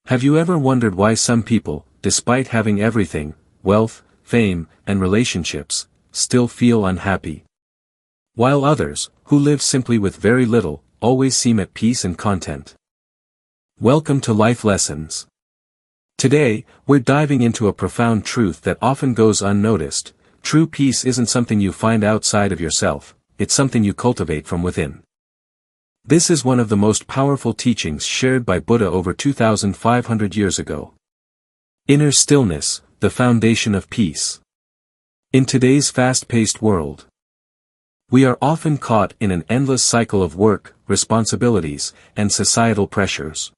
Have you ever wondered why some people, despite having everything, wealth, fame, and relationships, still feel unhappy? While others, who live simply with very little, always seem at peace and content. Welcome to Life Lessons. Today, we're diving into a profound truth that often goes unnoticed. True peace isn't something you find outside of yourself, it's something you cultivate from within. This is one of the most powerful teachings shared by Buddha over 2,500 years ago. Inner stillness, the foundation of peace. In today's fast-paced world, we are often caught in an endless cycle of work, responsibilities, and societal pressures.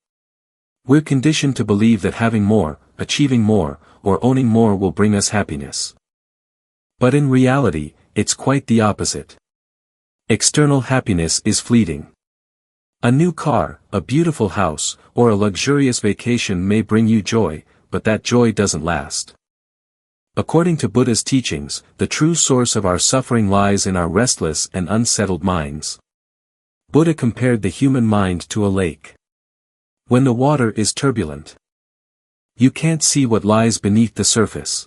We're conditioned to believe that having more, achieving more, or owning more will bring us happiness. But in reality, it's quite the opposite. External happiness is fleeting. A new car, a beautiful house, or a luxurious vacation may bring you joy, but that joy doesn't last. According to Buddha's teachings, the true source of our suffering lies in our restless and unsettled minds. Buddha compared the human mind to a lake. When the water is turbulent, you can't see what lies beneath the surface.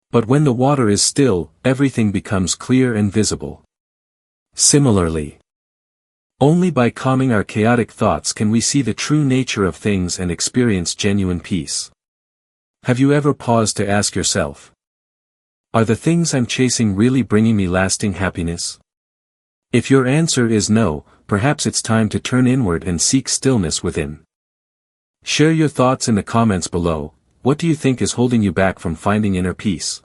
But when the water is still, everything becomes clear and visible. Similarly, only by calming our chaotic thoughts can we see the true nature of things and experience genuine peace. Have you ever paused to ask yourself, are the things I'm chasing really bringing me lasting happiness? If your answer is no, perhaps it's time to turn inward and seek stillness within. Share your thoughts in the comments below. What do you think is holding you back from finding inner peace?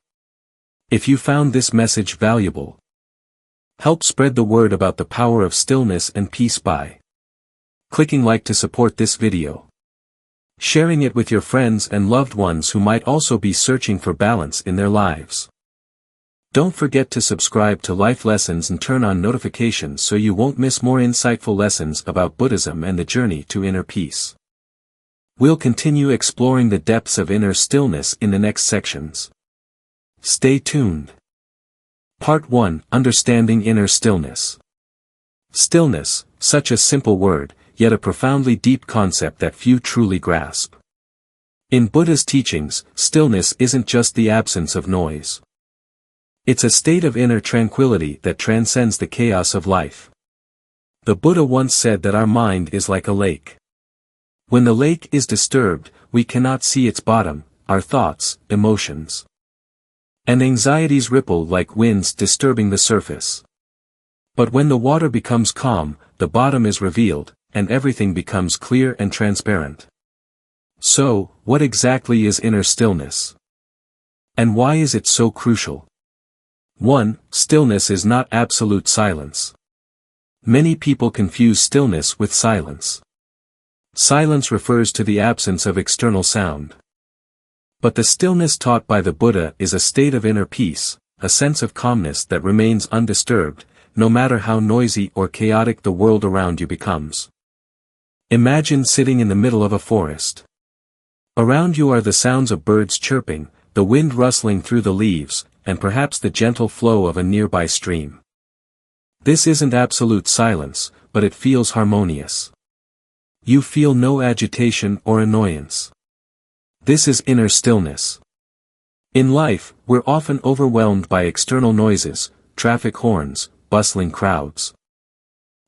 If you found this message valuable, help spread the word about the power of stillness and peace by clicking like to support this video, sharing it with your friends and loved ones who might also be searching for balance in their lives. Don't forget to subscribe to Life Lessons and turn on notifications so you won't miss more insightful lessons about Buddhism and the journey to inner peace. We'll continue exploring the depths of inner stillness in the next sections. Stay tuned. Part 1: Understanding Inner Stillness. Stillness, such a simple word, yet a profoundly deep concept that few truly grasp. In Buddha's teachings, stillness isn't just the absence of noise. It's a state of inner tranquility that transcends the chaos of life. The Buddha once said that our mind is like a lake. When the lake is disturbed, we cannot see its bottom, our thoughts, emotions, and anxieties ripple like winds disturbing the surface. But when the water becomes calm, the bottom is revealed, and everything becomes clear and transparent. So, what exactly is inner stillness? And why is it so crucial? 1. Stillness is not absolute silence. Many people confuse stillness with silence. Silence refers to the absence of external sound. But the stillness taught by the Buddha is a state of inner peace, a sense of calmness that remains undisturbed, no matter how noisy or chaotic the world around you becomes. Imagine sitting in the middle of a forest. Around you are the sounds of birds chirping, the wind rustling through the leaves, and perhaps the gentle flow of a nearby stream. This isn't absolute silence, but it feels harmonious. You feel no agitation or annoyance. This is inner stillness. In life, we're often overwhelmed by external noises, traffic horns, bustling crowds,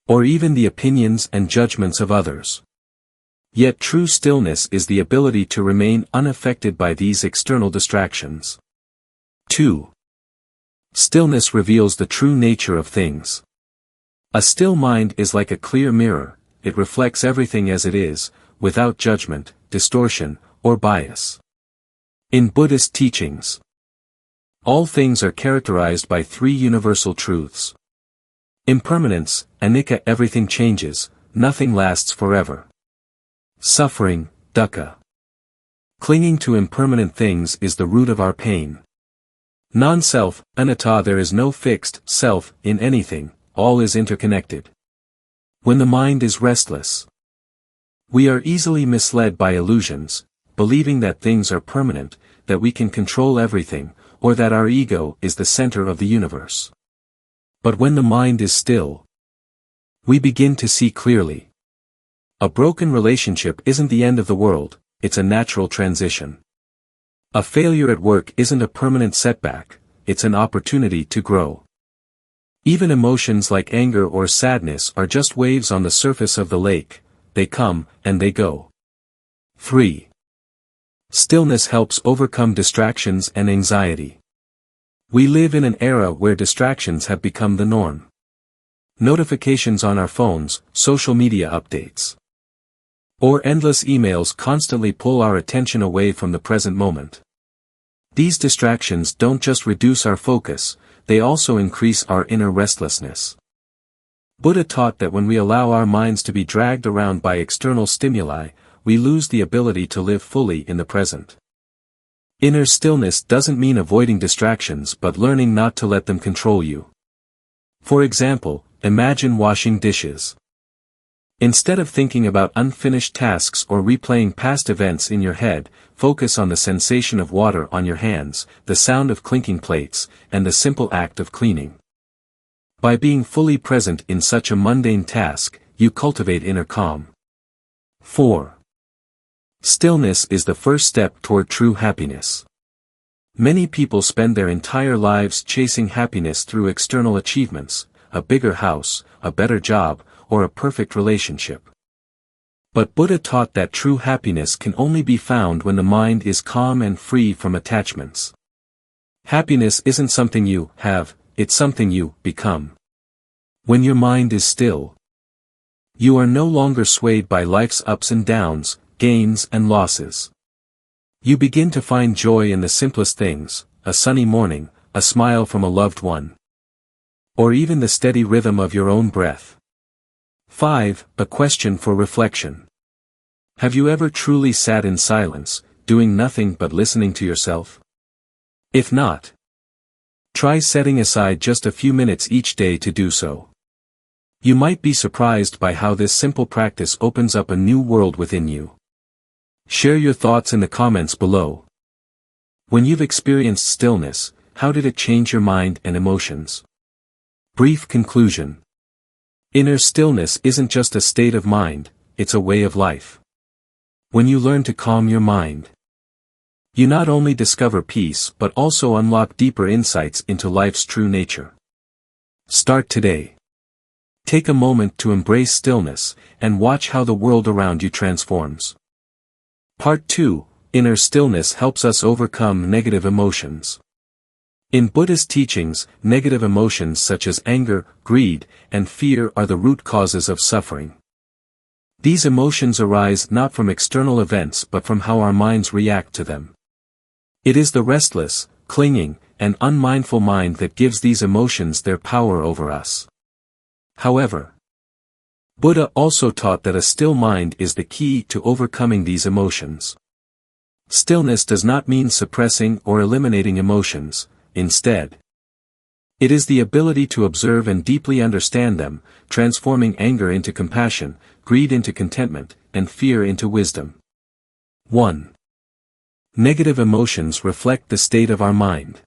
or even the opinions and judgments of others. Yet true stillness is the ability to remain unaffected by these external distractions. 2. Stillness reveals the true nature of things. A still mind is like a clear mirror. It reflects everything as it is, without judgment, distortion, or bias. In Buddhist teachings, all things are characterized by 3 universal truths. Impermanence, anicca, everything changes, nothing lasts forever. Suffering, dukkha. Clinging to impermanent things is the root of our pain. Non-self, anatta, there is no fixed self in anything, all is interconnected. When the mind is restless, we are easily misled by illusions, believing that things are permanent, that we can control everything, or that our ego is the center of the universe. But when the mind is still, we begin to see clearly. A broken relationship isn't the end of the world, it's a natural transition. A failure at work isn't a permanent setback, it's an opportunity to grow. Even emotions like anger or sadness are just waves on the surface of the lake, they come, and they go. 3. Stillness helps overcome distractions and anxiety. We live in an era where distractions have become the norm. Notifications on our phones, social media updates, or endless emails constantly pull our attention away from the present moment. These distractions don't just reduce our focus, they also increase our inner restlessness. Buddha taught that when we allow our minds to be dragged around by external stimuli, we lose the ability to live fully in the present. Inner stillness doesn't mean avoiding distractions but learning not to let them control you. For example, imagine washing dishes. Instead of thinking about unfinished tasks or replaying past events in your head, focus on the sensation of water on your hands, the sound of clinking plates, and the simple act of cleaning. By being fully present in such a mundane task, you cultivate inner calm. 4. Stillness is the first step toward true happiness. Many people spend their entire lives chasing happiness through external achievements, a bigger house, a better job, or a perfect relationship. But Buddha taught that true happiness can only be found when the mind is calm and free from attachments. Happiness isn't something you have, it's something you become. When your mind is still, you are no longer swayed by life's ups and downs, gains and losses. You begin to find joy in the simplest things, a sunny morning, a smile from a loved one, or even the steady rhythm of your own breath. 5. A question for reflection. Have you ever truly sat in silence, doing nothing but listening to yourself? If not, try setting aside just a few minutes each day to do so. You might be surprised by how this simple practice opens up a new world within you. Share your thoughts in the comments below. When you've experienced stillness, how did it change your mind and emotions? Brief conclusion. Inner stillness isn't just a state of mind, it's a way of life. When you learn to calm your mind, you not only discover peace but also unlock deeper insights into life's true nature. Start today. Take a moment to embrace stillness, and watch how the world around you transforms. Part 2. Inner stillness helps us overcome negative emotions. In Buddhist teachings, negative emotions such as anger, greed, and fear are the root causes of suffering. These emotions arise not from external events but from how our minds react to them. It is the restless, clinging, and unmindful mind that gives these emotions their power over us. However, Buddha also taught that a still mind is the key to overcoming these emotions. Stillness does not mean suppressing or eliminating emotions. Instead, it is the ability to observe and deeply understand them, transforming anger into compassion, greed into contentment, and fear into wisdom. 1. Negative emotions reflect the state of our mind.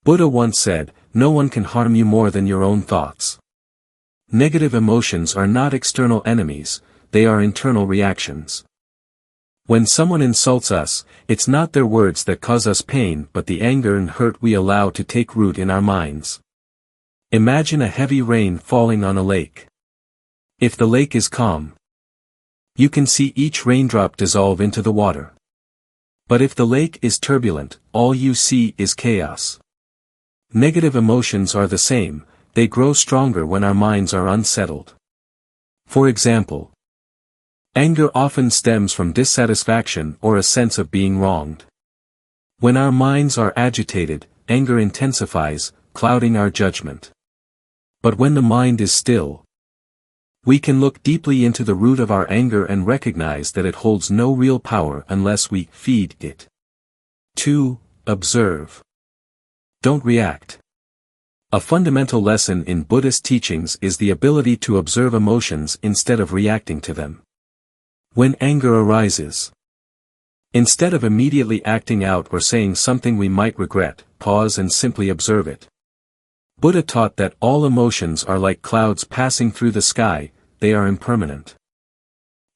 Buddha once said, "No one can harm you more than your own thoughts." Negative emotions are not external enemies, they are internal reactions. When someone insults us, it's not their words that cause us pain but the anger and hurt we allow to take root in our minds. Imagine a heavy rain falling on a lake. If the lake is calm, you can see each raindrop dissolve into the water. But if the lake is turbulent, all you see is chaos. Negative emotions are the same, they grow stronger when our minds are unsettled. For example, anger often stems from dissatisfaction or a sense of being wronged. When our minds are agitated, anger intensifies, clouding our judgment. But when the mind is still, we can look deeply into the root of our anger and recognize that it holds no real power unless we feed it. 2. Observe. Don't react. A fundamental lesson in Buddhist teachings is the ability to observe emotions instead of reacting to them. When anger arises, instead of immediately acting out or saying something we might regret, pause and simply observe it. Buddha taught that all emotions are like clouds passing through the sky, they are impermanent.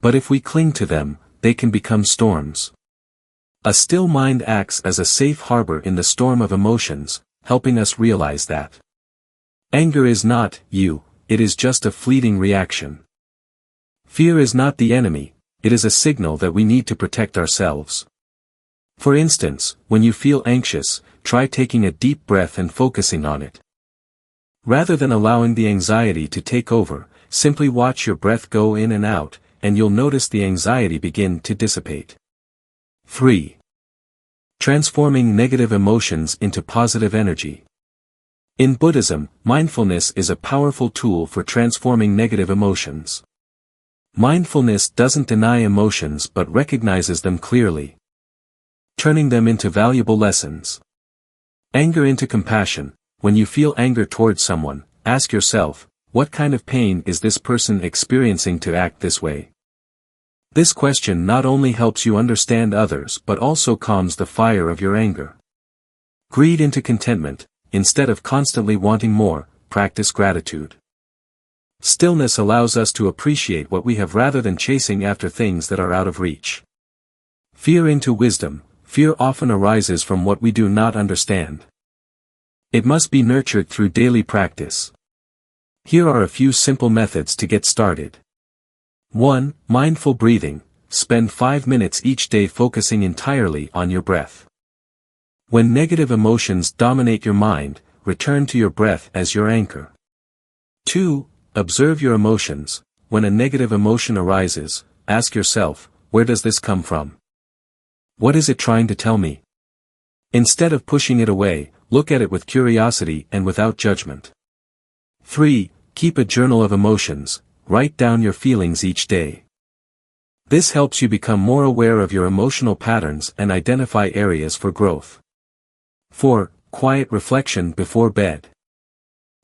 But if we cling to them, they can become storms. A still mind acts as a safe harbor in the storm of emotions, helping us realize that anger is not you, it is just a fleeting reaction. Fear is not the enemy, it is a signal that we need to protect ourselves. For instance, when you feel anxious, try taking a deep breath and focusing on it. Rather than allowing the anxiety to take over, simply watch your breath go in and out, and you'll notice the anxiety begin to dissipate. 3. Transforming negative emotions into positive energy. In Buddhism, mindfulness is a powerful tool for transforming negative emotions. Mindfulness doesn't deny emotions but recognizes them clearly, turning them into valuable lessons. Anger into compassion. When you feel anger towards someone, ask yourself, what kind of pain is this person experiencing to act this way? This question not only helps you understand others but also calms the fire of your anger. Greed into contentment. Instead of constantly wanting more, practice gratitude. Stillness allows us to appreciate what we have rather than chasing after things that are out of reach. Fear into wisdom. Fear often arises from what we do not understand. It must be nurtured through daily practice. Here are a few simple methods to get started. 1. Mindful breathing. Spend 5 minutes each day focusing entirely on your breath. When negative emotions dominate your mind, return to your breath as your anchor. 2. Observe your emotions. When a negative emotion arises, ask yourself, where does this come from? What is it trying to tell me? Instead of pushing it away, look at it with curiosity and without judgment. 3. Keep a journal of emotions. Write down your feelings each day. This helps you become more aware of your emotional patterns and identify areas for growth. 4. Quiet reflection before bed.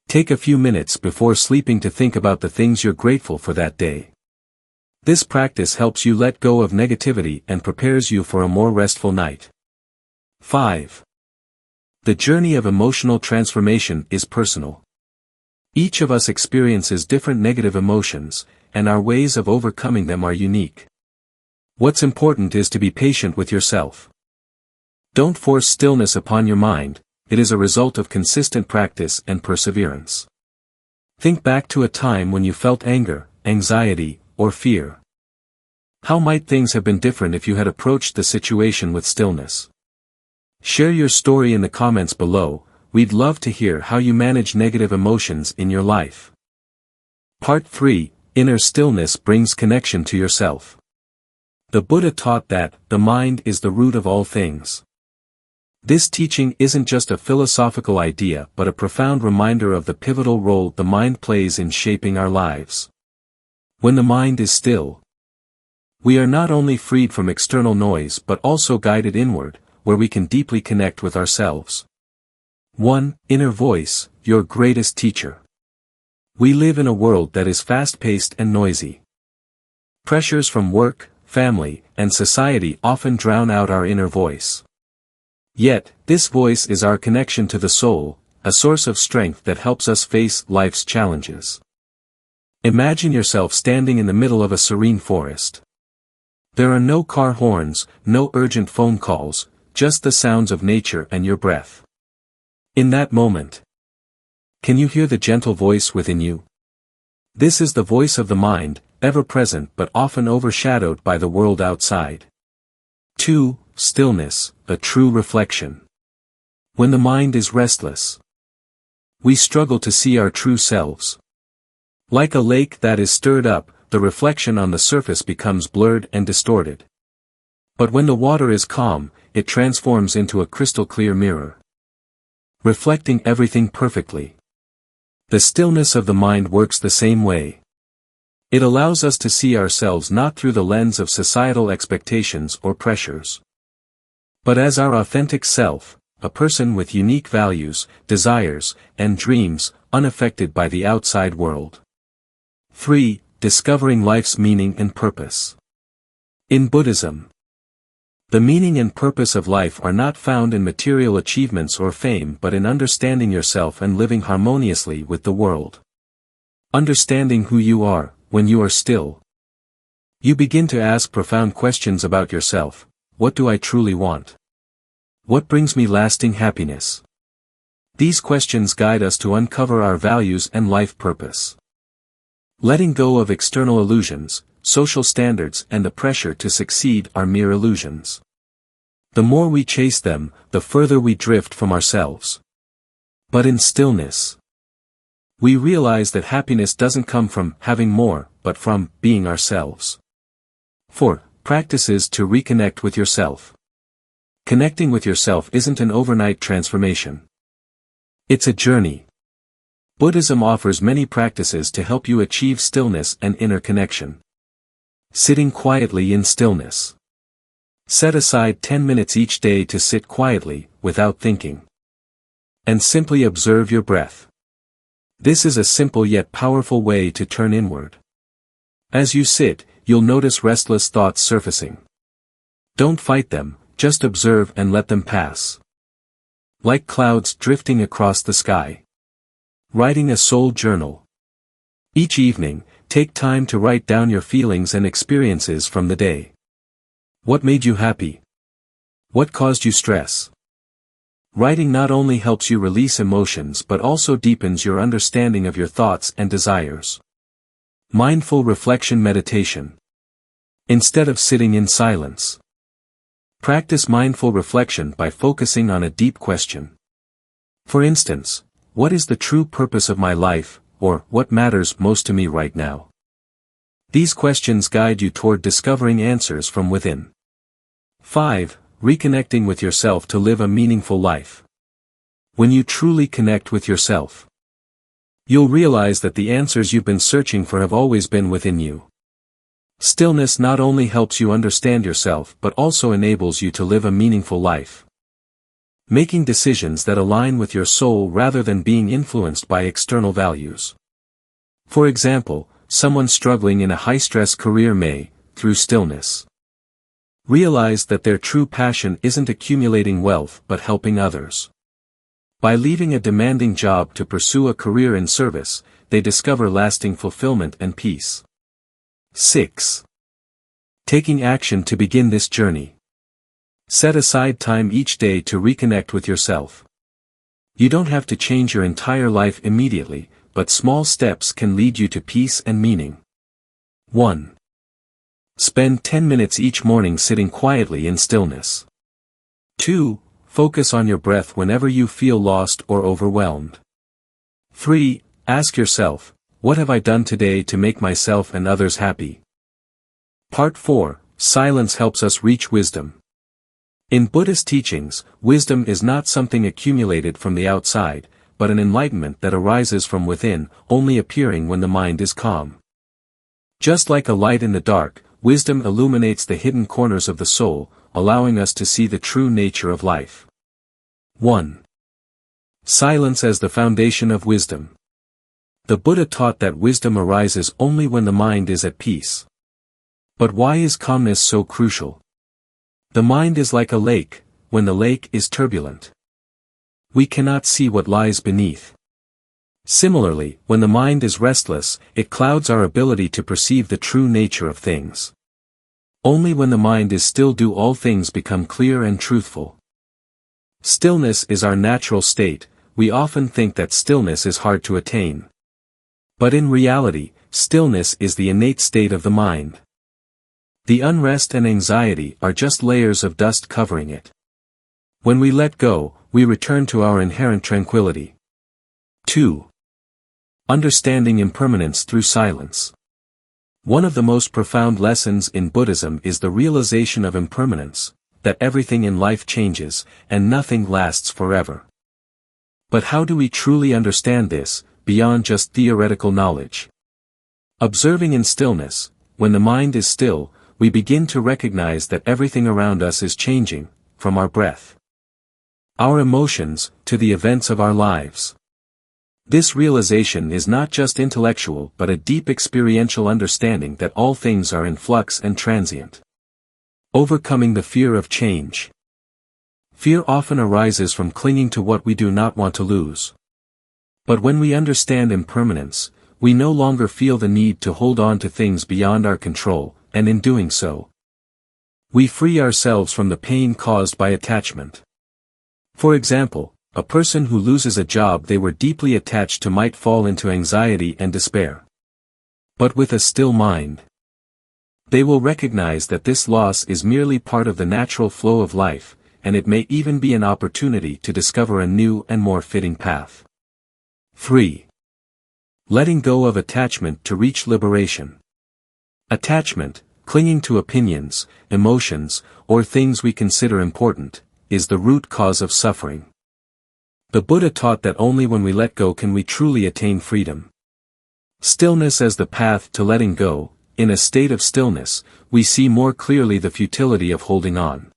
Take a few minutes before sleeping to think about the things you're grateful for that day. This practice helps you let go of negativity and prepares you for a more restful night. 5. The journey of emotional transformation is personal. Each of us experiences different negative emotions, and our ways of overcoming them are unique. What's important is to be patient with yourself. Don't force stillness upon your mind, it is a result of consistent practice and perseverance. Think back to a time when you felt anger, anxiety, or fear. How might things have been different if you had approached the situation with stillness? Share your story in the comments below, we'd love to hear how you manage negative emotions in your life. Part 3, Inner stillness brings connection to yourself. The Buddha taught that, the mind is the root of all things. This teaching isn't just a philosophical idea but a profound reminder of the pivotal role the mind plays in shaping our lives. When the mind is still, we are not only freed from external noise but also guided inward, where we can deeply connect with ourselves. 1. Inner voice, your greatest teacher. We live in a world that is fast-paced and noisy. Pressures from work, family, and society often drown out our inner voice. Yet, this voice is our connection to the soul, a source of strength that helps us face life's challenges. Imagine yourself standing in the middle of a serene forest. There are no car horns, no urgent phone calls, just the sounds of nature and your breath. In that moment, can you hear the gentle voice within you? This is the voice of the mind, ever present but often overshadowed by the world outside. 2. Stillness, a true reflection. When the mind is restless, we struggle to see our true selves. Like a lake that is stirred up, the reflection on the surface becomes blurred and distorted. But when the water is calm, it transforms into a crystal-clear mirror, reflecting everything perfectly. The stillness of the mind works the same way. It allows us to see ourselves not through the lens of societal expectations or pressures, but as our authentic self, a person with unique values, desires, and dreams, unaffected by the outside world. 3. Discovering life's meaning and purpose. In Buddhism, the meaning and purpose of life are not found in material achievements or fame but in understanding yourself and living harmoniously with the world. Understanding who you are, when you are still, You begin to ask profound questions about yourself. What do I truly want? What brings me lasting happiness? These questions guide us to uncover our values and life purpose. Letting go of external illusions, social standards and the pressure to succeed are mere illusions. The more we chase them, the further we drift from ourselves. But in stillness, we realize that happiness doesn't come from having more, but from being ourselves. 4. Practices to reconnect with yourself. Connecting with yourself isn't an overnight transformation. It's a journey. Buddhism offers many practices to help you achieve stillness and inner connection. Sitting quietly in stillness. Set aside 10 minutes each day to sit quietly, without thinking. And simply observe your breath. This is a simple yet powerful way to turn inward. As you sit, you'll notice restless thoughts surfacing. Don't fight them, just observe and let them pass. Like clouds drifting across the sky. Writing a soul journal. Each evening, take time to write down your feelings and experiences from the day. What made you happy? What caused you stress? Writing not only helps you release emotions but also deepens your understanding of your thoughts and desires. Mindful reflection meditation. Instead of sitting in silence, practice mindful reflection by focusing on a deep question. For instance, what is the true purpose of my life, or what matters most to me right now? These questions guide you toward discovering answers from within. 5. Reconnecting with yourself to live a meaningful life. When you truly connect with yourself, you'll realize that the answers you've been searching for have always been within you. Stillness not only helps you understand yourself but also enables you to live a meaningful life. Making decisions that align with your soul rather than being influenced by external values. For example, someone struggling in a high-stress career may, through stillness, realize that their true passion isn't accumulating wealth but helping others. By leaving a demanding job to pursue a career in service, they discover lasting fulfillment and peace. 6. Taking action to begin this journey. Set aside time each day to reconnect with yourself. You don't have to change your entire life immediately, but small steps can lead you to peace and meaning. 1. Spend 10 minutes each morning sitting quietly in stillness. 2. Focus on your breath whenever you feel lost or overwhelmed. 3. Ask yourself, what have I done today to make myself and others happy? Part 4. Silence helps us reach wisdom. In Buddhist teachings, wisdom is not something accumulated from the outside, but an enlightenment that arises from within, only appearing when the mind is calm. Just like a light in the dark, wisdom illuminates the hidden corners of the soul, allowing us to see the true nature of life. 1. Silence as the foundation of wisdom. The Buddha taught that wisdom arises only when the mind is at peace. But why is calmness so crucial? The mind is like a lake, when the lake is turbulent, we cannot see what lies beneath. Similarly, when the mind is restless, it clouds our ability to perceive the true nature of things. Only when the mind is still do all things become clear and truthful. Stillness is our natural state. We often think that stillness is hard to attain. But in reality, stillness is the innate state of the mind. The unrest and anxiety are just layers of dust covering it. When we let go, we return to our inherent tranquility. 2. Understanding impermanence through silence. One of the most profound lessons in Buddhism is the realization of impermanence, that everything in life changes, and nothing lasts forever. But how do we truly understand this, beyond just theoretical knowledge? Observing in stillness, when the mind is still, we begin to recognize that everything around us is changing, from our breath, our emotions, to the events of our lives. This realization is not just intellectual but a deep experiential understanding that all things are in flux and transient. Overcoming the fear of change. Fear often arises from clinging to what we do not want to lose. But when we understand impermanence, we no longer feel the need to hold on to things beyond our control, and in doing so, we free ourselves from the pain caused by attachment. For example, a person who loses a job they were deeply attached to might fall into anxiety and despair. But with a still mind, they will recognize that this loss is merely part of the natural flow of life, and it may even be an opportunity to discover a new and more fitting path. 3. Letting go of attachment to reach liberation. Attachment, clinging to opinions, emotions, or things we consider important, is the root cause of suffering. The Buddha taught that only when we let go can we truly attain freedom. Stillness as the path to letting go. In a state of stillness, we see more clearly the futility of holding on.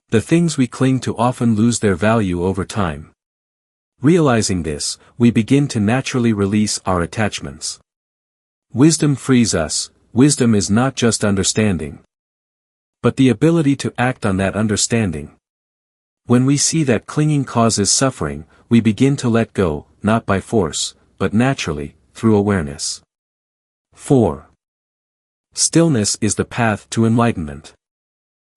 The things we cling to often lose their value over time. Realizing this, we begin to naturally release our attachments. Wisdom frees us. Wisdom is not just understanding, but the ability to act on that understanding. When we see that clinging causes suffering, we begin to let go, not by force, but naturally, through awareness. 4. Stillness is the path to enlightenment.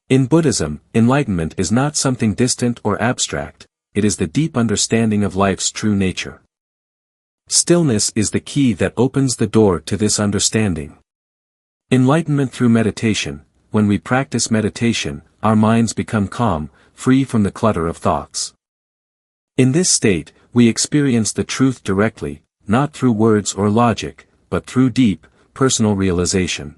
In Buddhism, enlightenment is not something distant or abstract, it is the deep understanding of life's true nature. Stillness is the key that opens the door to this understanding. Enlightenment through meditation. When we practice meditation, our minds become calm, free from the clutter of thoughts. In this state, we experience the truth directly, not through words or logic, but through deep, personal realization.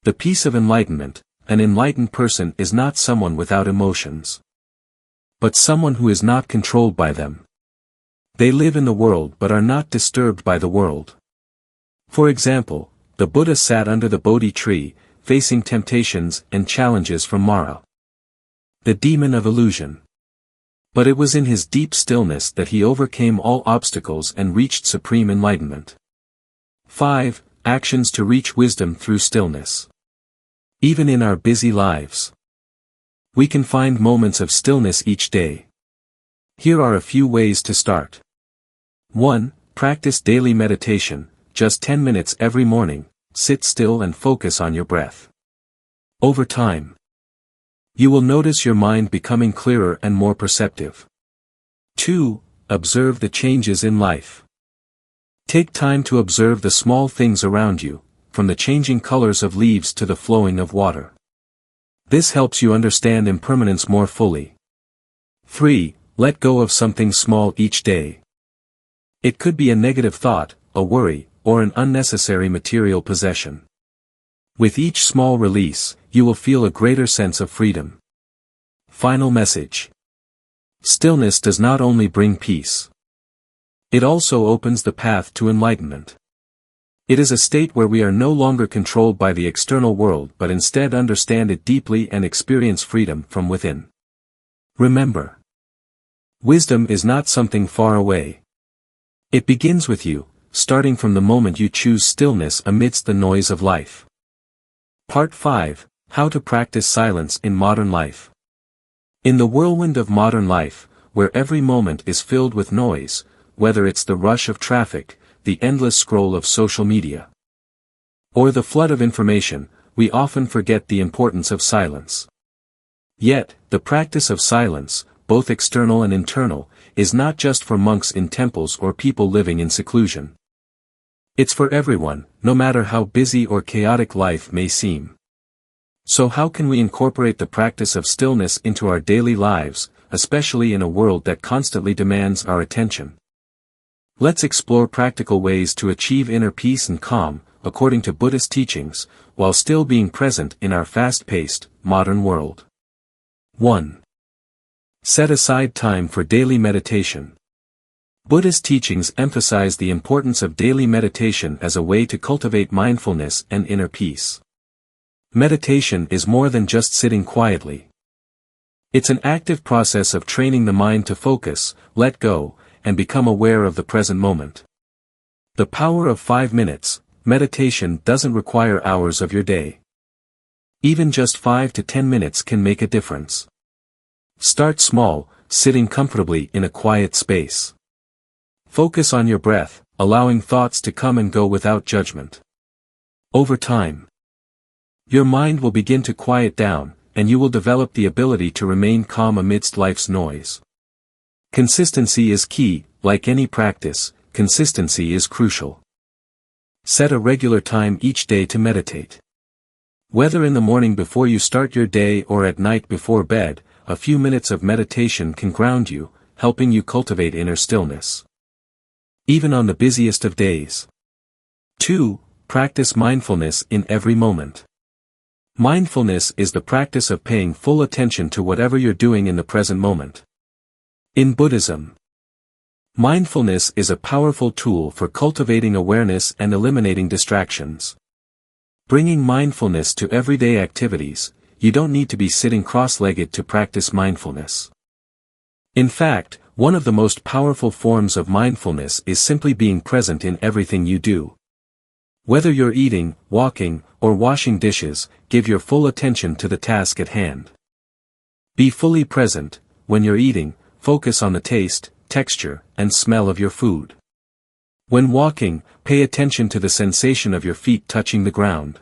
The peace of enlightenment. An enlightened person is not someone without emotions, but someone who is not controlled by them. They live in the world but are not disturbed by the world. For example, the Buddha sat under the Bodhi tree, facing temptations and challenges from Mara, the demon of illusion. But it was in his deep stillness that he overcame all obstacles and reached supreme enlightenment. 5. Actions to reach wisdom through stillness. Even in our busy lives, we can find moments of stillness each day. Here are a few ways to start. 1. Practice daily meditation, just 10 minutes every morning, sit still and focus on your breath. Over time, you will notice your mind becoming clearer and more perceptive. 2. Observe the changes in life. Take time to observe the small things around you, from the changing colors of leaves to the flowing of water. This helps you understand impermanence more fully. 3. Let go of something small each day. It could be a negative thought, a worry, or an unnecessary material possession. With each small release, you will feel a greater sense of freedom. Final message. Stillness does not only bring peace. It also opens the path to enlightenment. It is a state where we are no longer controlled by the external world but instead understand it deeply and experience freedom from within. Remember, wisdom is not something far away. It begins with you, starting from the moment you choose stillness amidst the noise of life. Part 5. How to practice silence in modern life. In the whirlwind of modern life, where every moment is filled with noise, whether it's the rush of traffic, the endless scroll of social media, or the flood of information, we often forget the importance of silence. Yet, the practice of silence, both external and internal, is not just for monks in temples or people living in seclusion. It's for everyone, no matter how busy or chaotic life may seem. So how can we incorporate the practice of stillness into our daily lives, especially in a world that constantly demands our attention? Let's explore practical ways to achieve inner peace and calm, according to Buddhist teachings, while still being present in our fast-paced, modern world. 1. Set aside time for daily meditation. Buddhist teachings emphasize the importance of daily meditation as a way to cultivate mindfulness and inner peace. Meditation is more than just sitting quietly. It's an active process of training the mind to focus, let go, and become aware of the present moment. The power of 5 minutes. Meditation doesn't require hours of your day. Even just 5 to 10 minutes can make a difference. Start small, sitting comfortably in a quiet space. Focus on your breath, allowing thoughts to come and go without judgment. Over time, Your mind will begin to quiet down, and you will develop the ability to remain calm amidst life's noise. Consistency is key. Like any practice, consistency is crucial. Set a regular time each day to meditate. Whether in the morning before you start your day or at night before bed, a few minutes of meditation can ground you, helping you cultivate inner stillness. Even on the busiest of days. 2. Practice mindfulness in every moment. Mindfulness is the practice of paying full attention to whatever you're doing in the present moment. In Buddhism, mindfulness is a powerful tool for cultivating awareness and eliminating distractions. Bringing mindfulness to everyday activities, you don't need to be sitting cross-legged to practice mindfulness. In fact, one of the most powerful forms of mindfulness is simply being present in everything you do. Whether you're eating, walking, or washing dishes, give your full attention to the task at hand. Be fully present. When you're eating, focus on the taste, texture, and smell of your food. When walking, pay attention to the sensation of your feet touching the ground.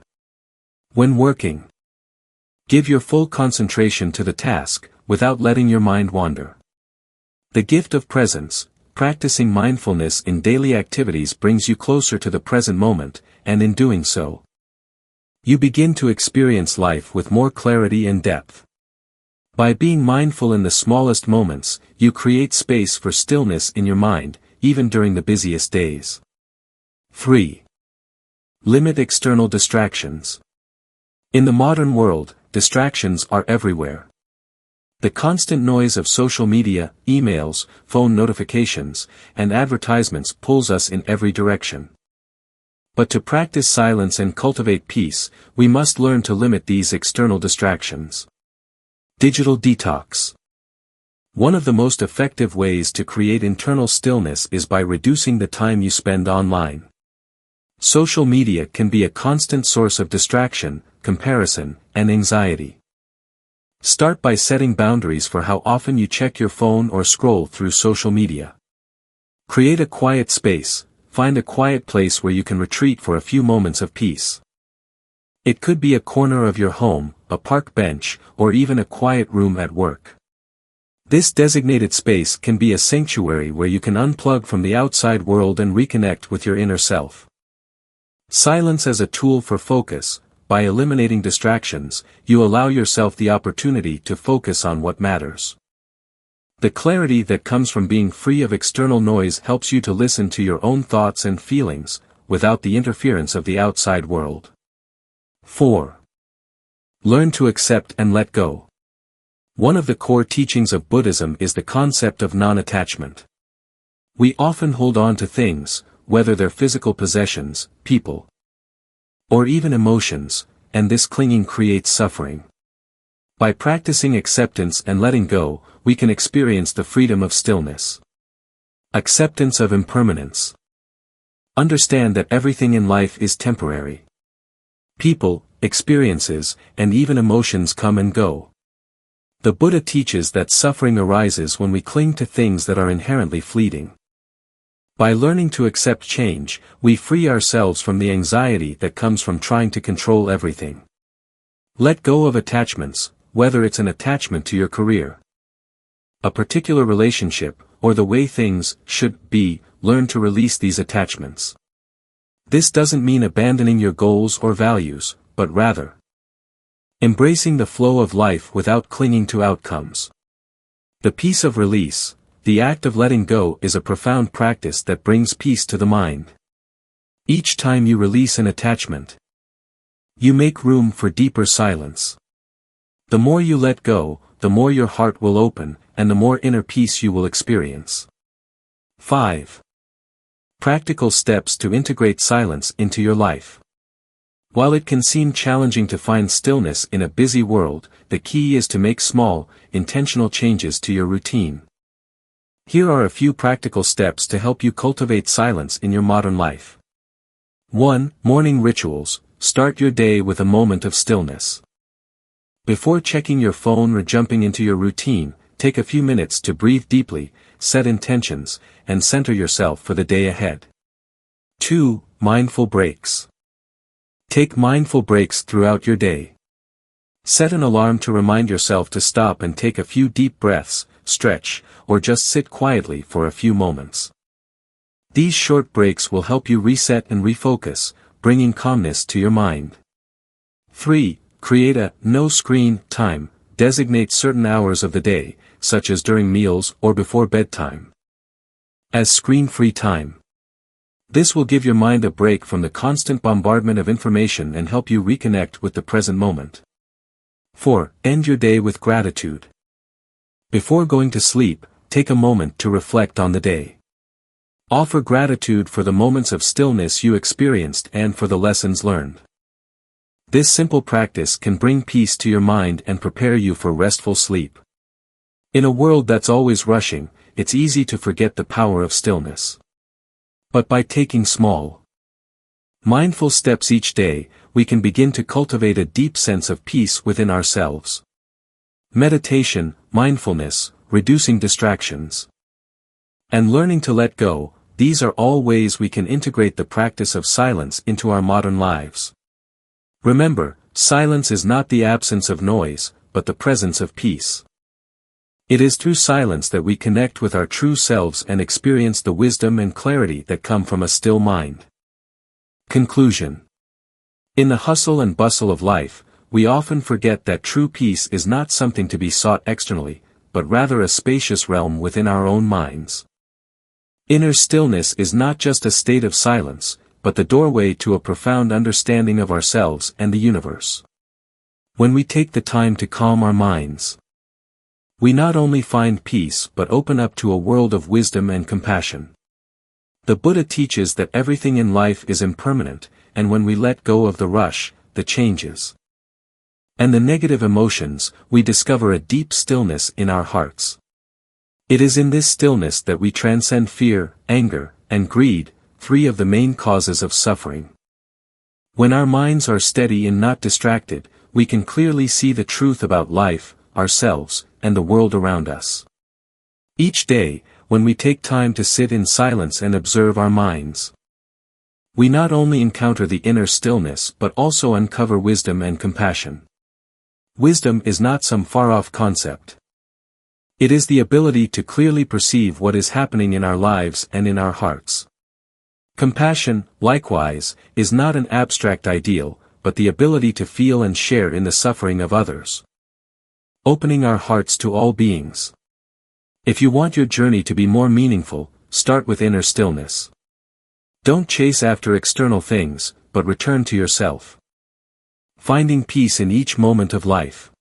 When working, give your full concentration to the task, without letting your mind wander. The gift of presence. Practicing mindfulness in daily activities brings you closer to the present moment, and in doing so, you begin to experience life with more clarity and depth. By being mindful in the smallest moments, you create space for stillness in your mind, even during the busiest days. 3. Limit external distractions. In the modern world, distractions are everywhere. The constant noise of social media, emails, phone notifications, and advertisements pulls us in every direction. But to practice silence and cultivate peace, we must learn to limit these external distractions. Digital detox. One of the most effective ways to create internal stillness is by reducing the time you spend online. Social media can be a constant source of distraction, comparison, and anxiety. Start by setting boundaries for how often you check your phone or scroll through social media. Create a quiet space. Find a quiet place where you can retreat for a few moments of peace. It could be a corner of your home, a park bench, or even a quiet room at work. This designated space can be a sanctuary where you can unplug from the outside world and reconnect with your inner self. Silence as a tool for focus. By eliminating distractions, you allow yourself the opportunity to focus on what matters. The clarity that comes from being free of external noise helps you to listen to your own thoughts and feelings, without the interference of the outside world. 4. Learn to accept and let go. One of the core teachings of Buddhism is the concept of non-attachment. We often hold on to things, whether they're physical possessions, people, or even emotions, and this clinging creates suffering. By practicing acceptance and letting go, we can experience the freedom of stillness. Acceptance of impermanence. Understand that everything in life is temporary. People, experiences, and even emotions come and go. The Buddha teaches that suffering arises when we cling to things that are inherently fleeting. By learning to accept change, we free ourselves from the anxiety that comes from trying to control everything. Let go of attachments, whether it's an attachment to your career, a particular relationship, or the way things should be. Learn to release these attachments. This doesn't mean abandoning your goals or values, but rather embracing the flow of life without clinging to outcomes. The peace of release, the act of letting go, is a profound practice that brings peace to the mind. Each time you release an attachment, you make room for deeper silence. The more you let go, the more your heart will open, and the more inner peace you will experience. 5. Practical steps to integrate silence into your life. While it can seem challenging to find stillness in a busy world, the key is to make small, intentional changes to your routine. Here are a few practical steps to help you cultivate silence in your modern life. 1. Morning rituals. Start your day with a moment of stillness. Before checking your phone or jumping into your routine, take a few minutes to breathe deeply, set intentions, and center yourself for the day ahead. 2. Mindful breaks. Take mindful breaks throughout your day. Set an alarm to remind yourself to stop and take a few deep breaths, stretch, or just sit quietly for a few moments. These short breaks will help you reset and refocus, bringing calmness to your mind. 3. Create a no-screen time. Designate certain hours of the day, such as during meals or before bedtime, as screen-free time. This will give your mind a break from the constant bombardment of information and help you reconnect with the present moment. 4. End your day with gratitude. Before going to sleep, take a moment to reflect on the day. Offer gratitude for the moments of stillness you experienced and for the lessons learned. This simple practice can bring peace to your mind and prepare you for restful sleep. In a world that's always rushing, it's easy to forget the power of stillness. But by taking small, mindful steps each day, we can begin to cultivate a deep sense of peace within ourselves. Meditation, mindfulness, reducing distractions, and learning to let go, these are all ways we can integrate the practice of silence into our modern lives. Remember, silence is not the absence of noise, but the presence of peace. It is through silence that we connect with our true selves and experience the wisdom and clarity that come from a still mind. Conclusion. In the hustle and bustle of life, we often forget that true peace is not something to be sought externally, but rather a spacious realm within our own minds. Inner stillness is not just a state of silence, but the doorway to a profound understanding of ourselves and the universe. When we take the time to calm our minds, we not only find peace but open up to a world of wisdom and compassion. The Buddha teaches that everything in life is impermanent, and when we let go of the rush, the changes, and the negative emotions, we discover a deep stillness in our hearts. It is in this stillness that we transcend fear, anger, and greed, three of the main causes of suffering. When our minds are steady and not distracted, we can clearly see the truth about life, ourselves, and the world around us. Each day, when we take time to sit in silence and observe our minds, we not only encounter the inner stillness but also uncover wisdom and compassion. Wisdom is not some far-off concept. It is the ability to clearly perceive what is happening in our lives and in our hearts. Compassion, likewise, is not an abstract ideal, but the ability to feel and share in the suffering of others, opening our hearts to all beings. If you want your journey to be more meaningful, start with inner stillness. Don't chase after external things, but return to yourself, finding peace in each moment of life.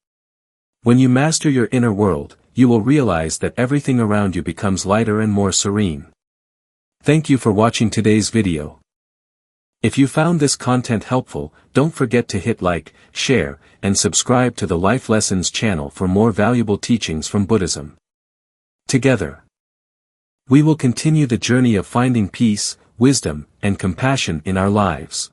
When you master your inner world, you will realize that everything around you becomes lighter and more serene. Thank you for watching today's video. If you found this content helpful, don't forget to hit like, share, and subscribe to the Life Lessons channel for more valuable teachings from Buddhism. Together, we will continue the journey of finding peace, wisdom, and compassion in our lives.